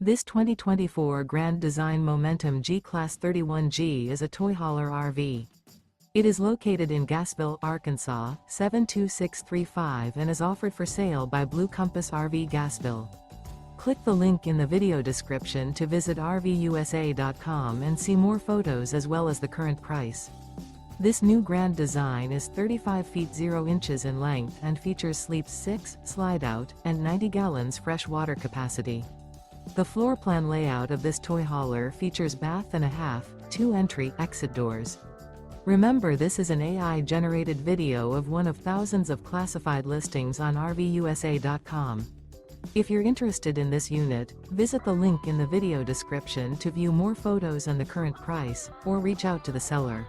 This 2024 Grand Design Momentum G-Class 31G is a toy hauler RV. It is located in Gassville, Arkansas, 72635 and is offered for sale by Blue Compass RV Gassville. Click the link in the video description to visit RVUSA.com and see more photos as well as the current price. This new grand design is 35 feet 0 inches in length and features sleeps 6, slide-out, and 90 gallons fresh water capacity. The floor plan layout of this toy hauler features bath and a half, 2 entry/exit doors. Remember, this is an AI-generated video of one of thousands of classified listings on RVUSA.com. If you're interested in this unit, visit the link in the video description to view more photos and the current price, or reach out to the seller.